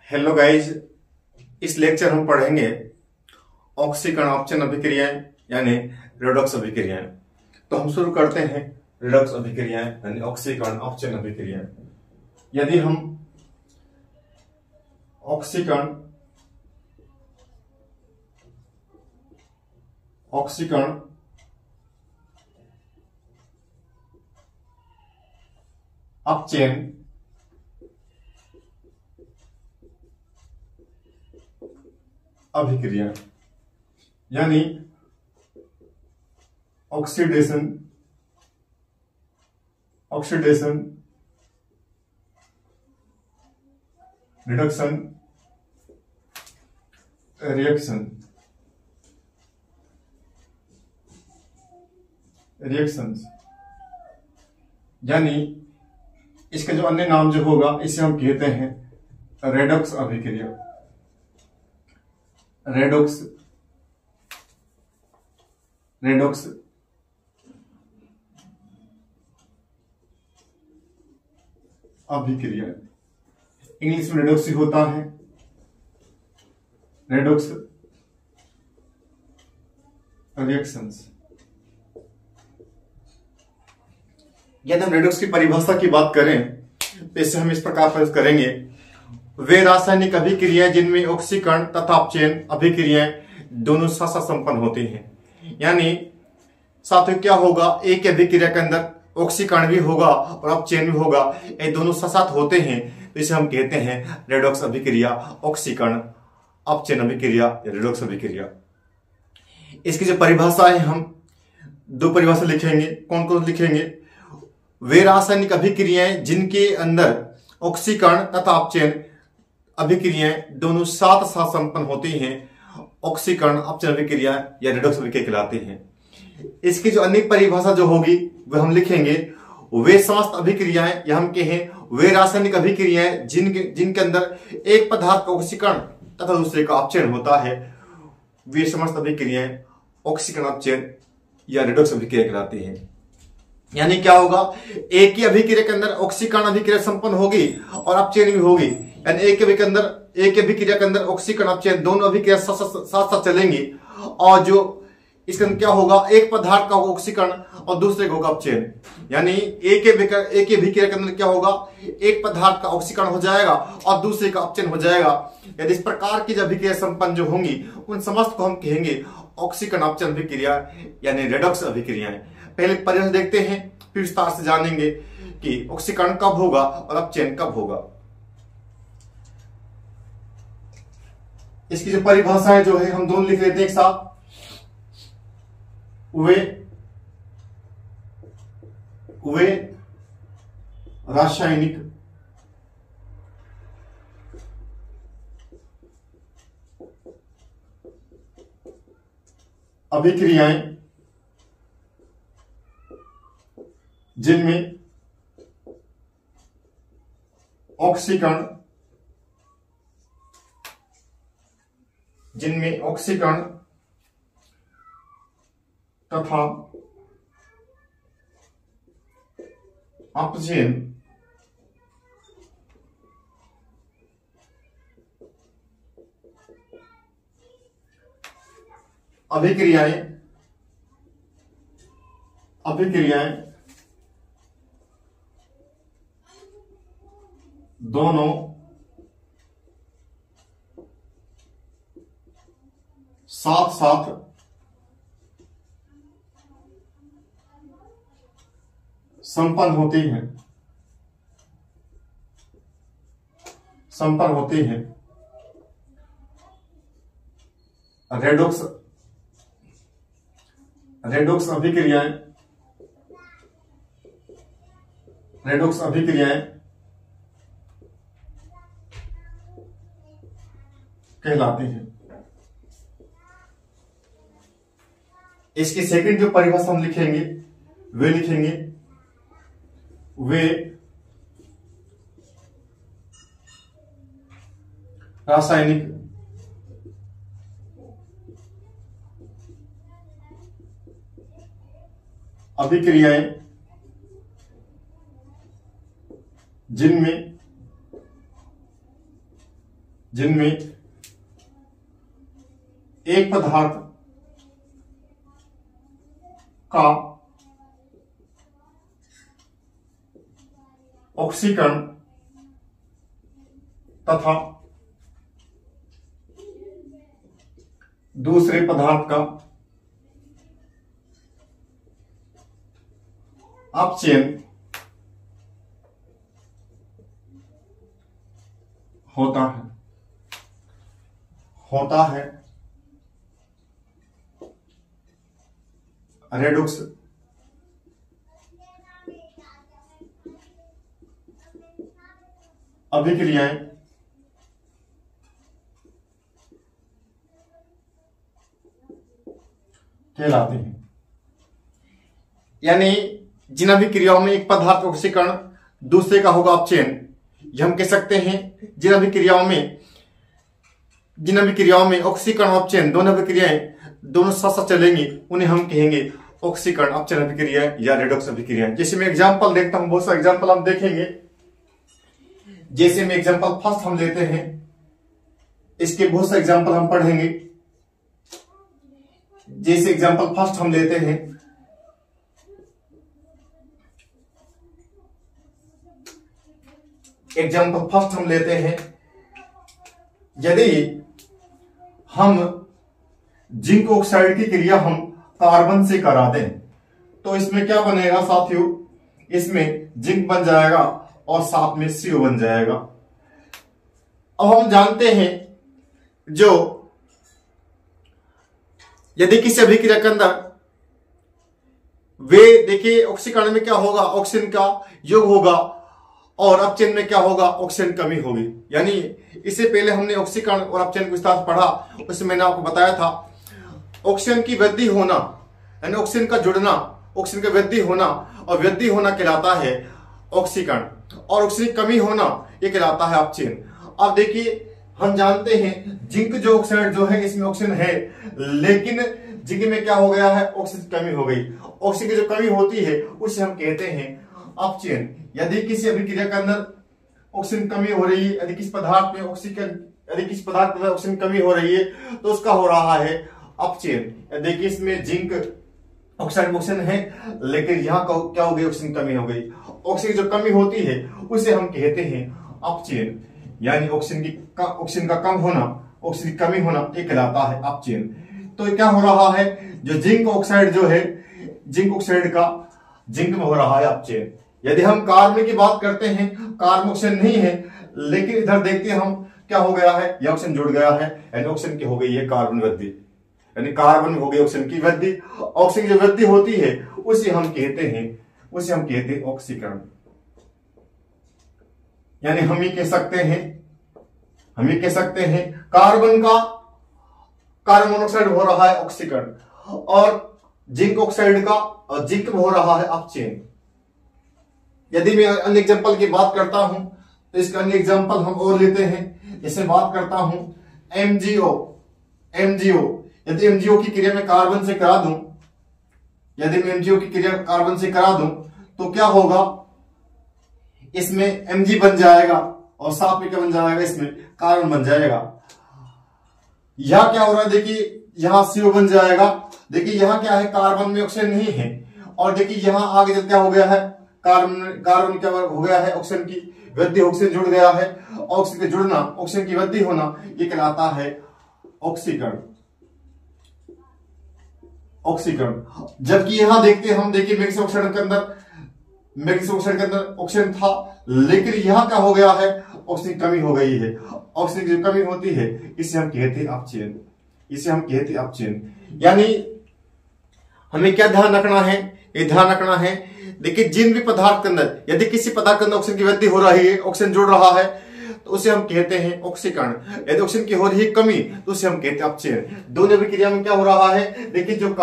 Hello guys, इस lecture हम पढ़ेंगे ऑक्सीकरण अपचयन अभिक्रियाएं यानी रेडॉक्स अभिक्रियाएं। तो हम शुरू करते हैं रेडॉक्स अभिक्रियाएं यानी ऑक्सीकरण अपचयन अभिक्रियाएं। यदि हम ऑक्सीकरण अपचयन अभिक्रिया यानी ऑक्सीडेशन रिडक्शन रिएक्शंस यानी इसका जो अन्य नाम जो होगा इसे हम कहते हैं रेडॉक्स अभिक्रिया। रेडॉक्स अभिक्रिया इंग्लिश में रेडॉक्स होता है। Redox reactions. यदि हम रेडॉक्स की परिभाषा की बात करें तो इसे हम इस प्रकार प्रयोग करेंगे। वे रासायनिक अभिक्रियाएं जिनमें ऑक्सीकरण तथा अपचयन अभिक्रियाएं दोनों साथ साथ संपन्न होती हैं। यानी साथियों क्या होगा, एक अभिक्रिया के अंदर ऑक्सीकरण भी होगा और अपचयन भी होगा, ये दोनों साथ साथ होते हैं, तो इसे हम कहते हैं रेडॉक्स अभिक्रिया, ऑक्सीकरण अपचयन अभिक्रिया या रेडॉक्स अभिक्रिया। इसकी जो परिभाषा है हम दो परिभाषा लिखेंगे। कौन कौन लिखेंगे? वे रासायनिक अभिक्रियाएं जिनके अंदर ऑक्सीकरण तथा अपचयन अभिक्रियाएं दोनों साथ साथ संपन्न होती हैं, ऑक्सीकरण अपचयन अभिक्रिया या रेडॉक्स अभिक्रिया कहलाती हैं। इसकी जो अन्य परिभाषा जो होगी वह हम लिखेंगे वे समस्त अभिक्रियाएं या हम कहें वे रासायनिक अभिक्रियाएं जिनके अंदर एक पदार्थ का ऑक्सीकरण तथा दूसरे का अपचयन होता है, वे समस्त अभिक्रियाएं ऑक्सीकरण अपचयन या रेडॉक्स अभिक्रिया कहलाती हैं। यानी क्या होगा, एक ही अभिक्रिया के अंदर ऑक्सीकरण अभिक्रिया संपन्न होगी और अपचयन भी होगी। यानी एक अभिक्रिया के अंदर ऑक्सीकरण अपचयन दोनों अभिक्रिया साथ साथ चलेंगी और जो इसके अंदर क्या होगा, एक पदार्थ का ऑक्सीकरण और दूसरे का अपचयन। यानी एक अभिक्रिया के अंदर क्या होगा, एक पदार्थ का ऑक्सीकरण हो जाएगा और दूसरे का अपचयन हो जाएगा। यदि इस प्रकार की अभिक्रिया संपन्न जो होंगी उन समस्त को हम कहेंगे ऑक्सीकरण अपचयन अभिक्रिया यानी रेडॉक्स अभिक्रियाएं। पहले परिभाषा देखते हैं, फिर विस्तार से जानेंगे कि ऑक्सीकरण कब होगा और अपचयन कब होगा। इसकी जो परिभाषाएं जो है हम दोनों लिख लेते हैं एक साथ। वे रासायनिक अभिक्रियाएं जिनमें ऑक्सीकरण तथा अपचयन अभिक्रियाएं दोनों साथ साथ संपन्न होती हैं। रेडॉक्स अभिक्रियाएं कहलाती हैं। इसकी सेकंड जो परिभाषा हम लिखेंगे वे रासायनिक अभिक्रियाएं जिनमें जिनमें एक पदार्थ का ऑक्सीकरण तथा दूसरे पदार्थ का अपचयन होता है रेडॉक्स अभिक्रियाएं कहलाते हैं। यानी जिन अभिक्रियाओं में एक पदार्थ का ऑक्सीकरण दूसरे का होगा अपचयन, ये हम कह सकते हैं जिन अभिक्रियाओं में ऑक्सीकरण और अपचयन दोनों अभिक्रियाएं दोनों साथ साथ चलेंगी, उन्हें हम कहेंगे ऑक्सीकरण अपचयन अभिक्रिया या रेडॉक्स अभिक्रिया। जैसे मैं एग्जांपल देखता हूं, बहुत सारे एग्जांपल हम देखेंगे। जैसे में एग्जांपल फर्स्ट हम लेते हैं, इसके बहुत सारे एग्जांपल हम पढ़ेंगे। जैसे एग्जांपल फर्स्ट हम लेते हैं, यदि हम जिंक ऑक्साइड की क्रिया हम कार्बन से करा दें तो इसमें क्या बनेगा साथियों, इसमें जिंक बन जाएगा और साथ में CO बन जाएगा। अब हम जानते हैं जो यदि किसी अभिक्रिया के अंदर वे देखिए ऑक्सीकरण में क्या होगा, ऑक्सीजन का योग होगा और अपचयन में क्या होगा, ऑक्सीजन कमी होगी। यानी इससे पहले हमने ऑक्सीकरण और अपचयन को विस्तार से पढ़ा, उसमें मैंने आपको बताया था ऑक्सीजन की वृद्धि होना यानी ऑक्सीजन का जुड़ना, ऑक्सीजन का वृद्धि होना और वृद्धि होना कहलाता है ऑक्सीकरण और ऑक्सीजन की कमी होना यह कहलाता है अपचयन। अब देखिए हम जानते हैं जिंक जो ऑक्साइड जो है इसमें ऑक्सीजन है, लेकिन जिंक में क्या हो गया है, ऑक्सीजन की कमी हो गई। ऑक्सीजन की जो कमी होती है उसे हम कहते हैं अपचयन। यदि किसी अभिक्रिया के अंदर ऑक्सीजन कमी हो रही है, यदि किसी पदार्थ में ऑक्सीजन कमी हो रही है तो उसका हो रहा है अपचयन। देखिए इसमें जिंक ऑक्साइड ऑक्सीजन है, लेकिन यहाँ क्या हो गई, ऑक्सीजन कमी हो गई। ऑक्सीजन जो कमी होती है उसे हम कहते हैं अपचयन। यानी ऑक्सीजन का कम होना, ऑक्सीजन की कमी होना ये कहलाता है अपचयन। तो क्या हो रहा है, जो जिंक ऑक्साइड जो है, जिंक ऑक्साइड का जिंक में हो रहा है अपचयन। यदि हम कार्बन की बात करते हैं, कार्बन ऑक्सीजन नहीं है, लेकिन इधर देखते हैं हम क्या हो गया है, यह ऑक्सीजन जुड़ गया है यानी ऑक्सीजन की हो गई है कार्बन वृद्धि, यानी कार्बन में हो गई ऑक्सीजन की वृद्धि। ऑक्सीजन की जो वृद्धि होती है उसे हम कहते हैं ऑक्सीकरण। यानी हम ये कह सकते हैं कार्बन मोनोऑक्साइड हो रहा है ऑक्सीकरण और जिंक ऑक्साइड का और जिंक में हो रहा है अपचयन। यदि मैं अन्य एग्जांपल की बात करता हूं तो इसका अन्य एग्जांपल हम और लेते हैं। जैसे बात करता हूं MgO। यदि MgO की क्रिया में कार्बन से करा दूं, यदि मैं MgO की क्रिया कार्बन से करा दूं तो क्या होगा, इसमें Mg बन जाएगा और साथ में क्या बन जाएगा, इसमें कार्बन बन जाएगा। यहां क्या हो रहा है, देखिए यहां CO बन जाएगा। देखिए यहां क्या है, कार्बन में ऑक्सीजन नहीं है और देखिए यहां आगे जब क्या हो गया है, कार्बन क्या हो गया है, ऑक्सीजन की वृद्धि, ऑक्सीजन जुड़ गया है। ऑक्सीजन के जुड़ना, ऑक्सीजन की वृद्धि होना ये कहलाता है ऑक्सीकरण। जबकि यहां देखते हैं हम, देखिए मैग्नीशियम ऑक्साइड के अंदर ऑक्सीजन था, लेकिन यहां क्या हो गया है, ऑक्सीजन की कमी हो गई है। ऑक्सीजन की कमी होती है इसे हम कहते हैं अपचयन। यानी हमें क्या ध्यान रखना है, ये ध्यान रखना है, देखिए जिन भी पदार्थ के अंदर, यदि किसी पदार्थ के अंदर ऑक्सीजन की वृद्धि हो रही है, ऑक्सीजन जुड़ रहा है तो उसे हम कहते हैं ऑक्सीकरण। यदि ऑक्सीजन की हो रही है कमी तो उसे हम कहते हैं अपचयन। दोनों अभिक्रिया में क्या हो रहा है, देखिए जो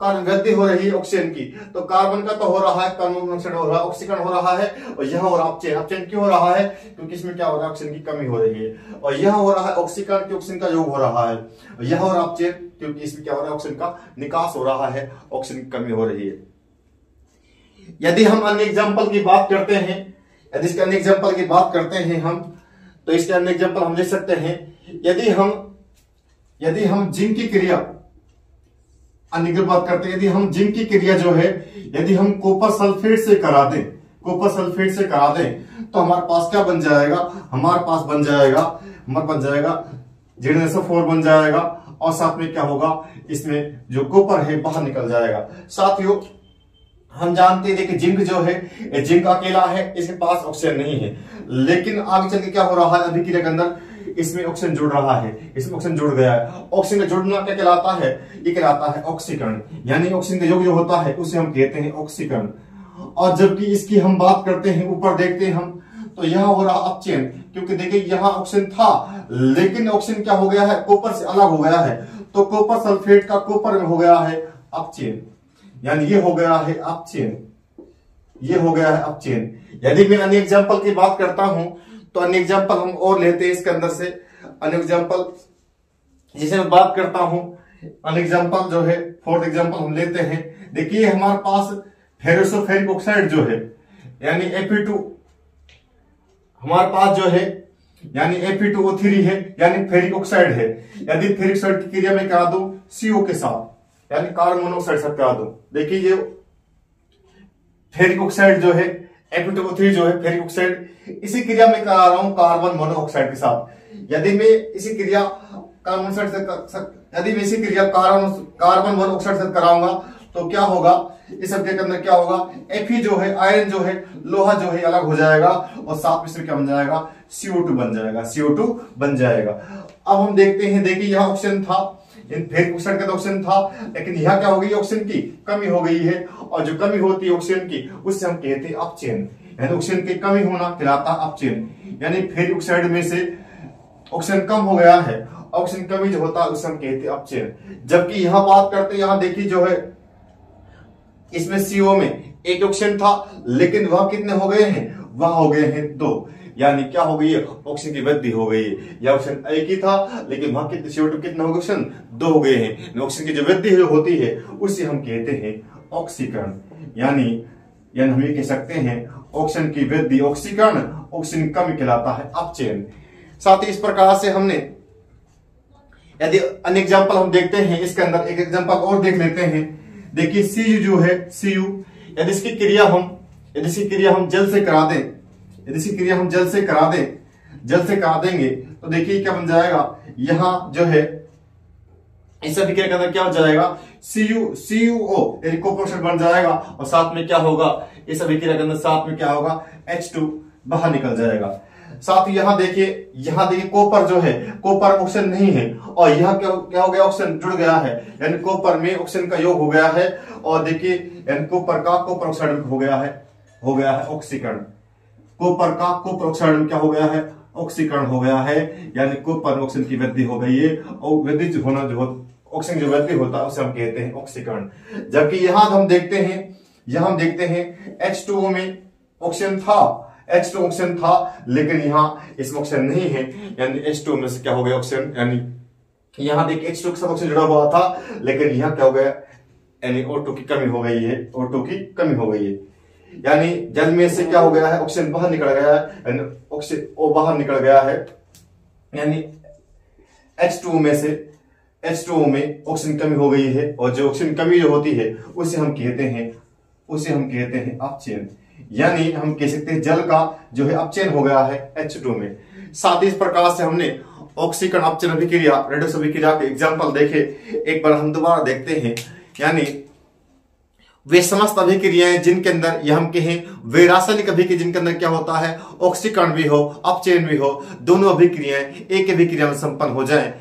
कार्बन वृद्धि हो रही है ऑक्सीजन की, तो कार्बन का तो हो रहा है, कार्बन मोनोऑक्साइड हो रहा है, ऑक्सीकरण हो रहा है, और यहां हो रहा है अपचयन क्यों हो रहा है, क्योंकि इसमें क्या हो रहा है, ऑक्सीजन की कमी हो रही है। और यहां हो रहा है ऑक्सीकरण की ऑक्सीजन का योग हो रहा है, और यहां हो रहा है अपचयन क्योंकि इसमें क्या हो रहा है, ऑक्सीजन का निकास हो रहा है, ऑक्सीजन की कमी हो रही है। यदि हम अन्य एग्जाम्पल की बात करते हैं, हम तो इसके अन्य एग्जांपल हम ले सकते हैं। यदि हम जिंक की क्रिया अन्य की बात करते हैं, यदि हम जिंक की क्रिया जो है यदि हम कॉपर सल्फेट से करा दें तो हमारे पास क्या बन जाएगा, हमारे पास बन जाएगा ZnSO4 बन जाएगा, और साथ में क्या होगा, इसमें जो कॉपर है बाहर निकल जाएगा। साथियों हम जानते हैं देखिए जिंक जो है, जिंक अकेला है, इसके पास ऑक्सीजन नहीं है, लेकिन आगे चल के क्या हो रहा है, अभिक्रिया के अंदर इसमें ऑक्सीजन जुड़ रहा है, इसमें ऑक्सीजन जुड़ गया है। ऑक्सीजन का जुड़ना क्या कहलाता है, ये कहलाता है ऑक्सीकरण, यानी ऑक्सीजन का योग जो होता है उसे हम कहते हैं ऑक्सीकरण। और जबकि इसकी हम बात करते हैं, ऊपर देखते हैं हम, तो यहाँ हो रहा अपचयन, क्योंकि देखिए यहाँ ऑक्सीजन था लेकिन ऑक्सीजन क्या हो गया है, कॉपर से अलग हो गया है, तो कॉपर सल्फेट का कॉपर में हो गया है अपचयन, यानी ये हो गया है अपचयन, ये हो गया है अपचयन। यदि मैं अन्य एग्जांपल की बात करता हूं तो अन्य एग्जांपल हम और लेते हैं इसके अंदर से। अन्य एग्जांपल जिसे मैं बात करता हूं, अन्य एग्जांपल जो है फोर्थ एग्जांपल हम लेते हैं। देखिए हमारे पास फेरसो-फेरिक ऑक्साइड जो है यानी Fe2 हमारे पास जो है यानी Fe2O3 है, यानी फेरिक ऑक्साइड है। यदि फेरिक ऑक्साइड की क्रिया में करा दूं CO के साथ यानी कार्बन मोनोऑक्साइड साथ करा दूं, देखिए ये फेरिक ऑक्साइड जो है Fe2O3 जो है फेरिक ऑक्साइड, इसी क्रिया में करा रहा हूं कार्बन मोनोऑक्साइड के साथ। यदि मैं इसी क्रिया कार्बन मोनोऑक्साइड से कराऊंगा तो क्या होगा, इस अभिक्रिया के अंदर क्या होगा, Fe जो है आयरन जो है लोहा जो है अलग हो जाएगा, और साथ में क्या बन जाएगा, CO2 बन जाएगा। अब हम देखते हैं, देखिए यहाँ ऑक्सीजन था, इन फेरिक ऑक्साइड का ऑक्सीजन था, लेकिन यहाँ क्या हो गई, ऑक्सीजन की कमी हो गई है, और जो कमी होती है ऑक्सीजन की उससे हम कहते हैं अपचयन, यानी ऑक्सीजन की कमी होना कहलाता है अपचयन। यानी फेरिक ऑक्साइड में से ऑक्सीजन कम हो गया है, ऑक्सीजन कमी जो होता है उसे हम कहते हैं अपचयन। जबकि यहाँ बात करते हैं, यहाँ देखिए जो है इसमें CO में एक ऑक्सीजन था, लेकिन वह कितने हो गए हैं, वह हो गए हैं 2, यानी क्या हो गई है, ऑक्सीजन की वृद्धि हो गई है। यह ऑक्सीजन एक ही था लेकिन वहां कितने CO2 कितने हो गए, ऑक्सीजन 2 हो गए हैं। ऑक्सीजन की जो वृद्धि होती है उसे हम कहते हैं ऑक्सीकरण, यानी हम ये कह सकते हैं ऑक्सीजन की वृद्धि ऑक्सीकरण, ऑक्सीजन कमी कहलाता है अपचयन। साथ ही इस प्रकार से हमने यदि अन्य एग्जाम्पल हम देखते हैं, इसके अंदर एक एग्जाम्पल और देख लेते हैं। देखिए Cu जो है, Cu यदि इसकी क्रिया हम जल से करा दें, जल से करा देंगे तो देखिए क्या बन जाएगा, यहां जो है इस अभिक्रिया के अंदर क्या हो जाएगा, CuO यानी कॉपर ऑक्साइड बन जाएगा, और साथ में क्या होगा, इस अभिक्रिया के अंदर साथ में क्या होगा, H2 बाहर निकल जाएगा। साथ ही यहाँ देखिए कॉपर जो है, कॉपर ऑक्सीजन नहीं है, और यहाँ क्या हो गया, ऑक्सीजन जुड़ गया है, यानी कॉपर में ऑक्सीजन का योग हो गया है, और देखिए यानी कॉपर ऑक्साइड हो गया है ऑक्सीकरण। कॉपर का कॉपर ऑक्साइड में क्या हो गया है, ऑक्सीकरण हो गया है, यानी कॉपर ऑक्सीजन की वृद्धि हो गई है, और वृद्धि जो होना जो ऑक्सीजन जो वृद्धि होता है उसे हम कहते हैं ऑक्सीकरण। जबकि यहाँ हम देखते हैं H2O में ऑक्सीजन था, H2 ऑक्सीजन था, लेकिन यहाँ इसमें ऑक्सीजन नहीं है, यानी H2 में से क्या हो गया ऑक्सीजन, यानी यहाँ देखिए H2 के साथ ऑक्सीजन जुड़ा हुआ था, लेकिन यहाँ क्या हो गया, यानी O2 की कमी हो गई है, यानी जल में से क्या हो गया है, ऑक्सीजन बाहर निकल गया है, यानी ऑक्सीजन O बाहर निकल गया है, यानी H2O में ऑक्सीजन कमी हो गई है, और जो ऑक्सीजन कमी जो होती है उसे हम कहते हैं अपचयन। यानी हम कह सकते हैं जल का जो है अपचयन हो गया है H2 में। साथ ही इस प्रकार से हमने ऑक्सीकरण अपचयन अभिक्रिया, रेडॉक्स अभिक्रिया के एग्जाम्पल देखे, एक बार हम दोबारा देखते हैं। यानी वे समस्त अभिक्रियाएं जिनके अंदर यह हम कहें वे रासायनिक अभिक्रिया जिनके अंदर क्या होता है, ऑक्सीकरण भी हो अपचयन भी हो, दोनों अभिक्रियाएं एक अभिक्रिया में संपन्न हो जाए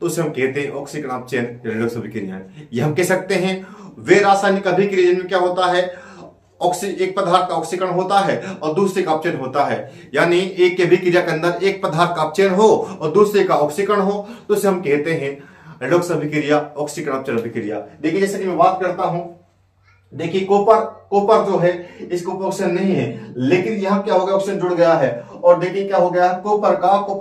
तो उसे हम कहते हैं ऑक्सीकरण अपचयन रेडॉक्स अभिक्रियाएं। यह हम कह सकते हैं वे रासायनिक अभिक्रिया जिनमें क्या होता है, एक पदार्थ का ऑक्सीकरण होता है और दूसरे का अपचयन होता है, यानी एक अभिक्रिया के अंदर एक पदार्थ का अपचयन हो और दूसरे का ऑक्सीकरण हो तो उसे हम कहते हैं रेडॉक्स अभिक्रिया, ऑक्सीकरण अपचयन अभिक्रिया। देखिए जैसे कि मैं बात करता हूं, देखिए कॉपर जो है इसको ऑक्सीजन नहीं है, लेकिन यहाँ क्या हो गया, ऑक्सीजन जुड़ गया है। और देखिए क्या हो गया, कॉपर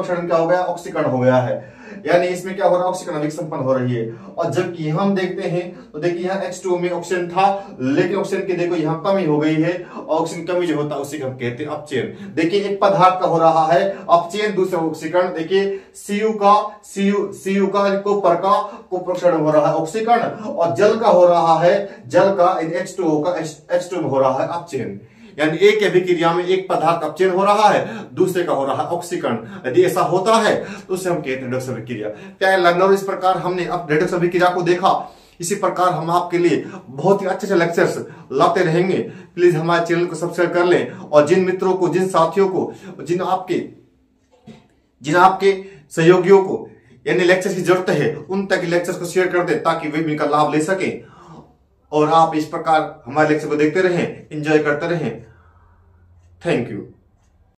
क्षरण क्या हो गया, ऑक्सीकरण हो गया है। यानी इसमें क्या हो रहा है, ऑक्सीकरण अभिक्रिया संपन्न हो रही है। और जबकि हम देखते हैं तो देखिए यहाँ H2O में ऑक्सीजन था, लेकिन ऑक्सीजन की देखो यहाँ कमी हो गई है। ऑक्सीजन कमी जो होता है उसी को हम कहते हैं अपचयन। देखिए एक पदार्थ का हो रहा है अपचयन, दूसरा ऑक्सीकरण। देखिए Cu का कॉपर क्षरण हो रहा है ऑक्सीकरण, और जल का हो रहा है, जल का H2O का H2O में हो रहा है अपचयन। यानी एक अभिक्रिया में एक पदार्थ अपचयन हो रहा है, दूसरे का हो रहा है ऑक्सीकरण। यदि ऐसा होता है तो उसे हम कहते हैं रेडॉक्स अभिक्रिया। क्या लर्नर, इस प्रकार हमने अब रेडॉक्स अभिक्रिया को देखा। इसी प्रकार हम आपके लिए बहुत ही अच्छे लेक्चर्स लाते रहेंगे। प्लीज हमारे चैनल को सब्सक्राइब कर लें, और जिन मित्रों को, जिन साथियों को, जिन आपके सहयोगियों को यानी लेक्चर की जरूरत है, उन तक लेक्चर्स को शेयर कर दें ताकि वे भी इनका लाभ ले सकें। और आप इस प्रकार हमारे लेक्चर को देखते रहें, एंजॉय करते रहें। Thank you.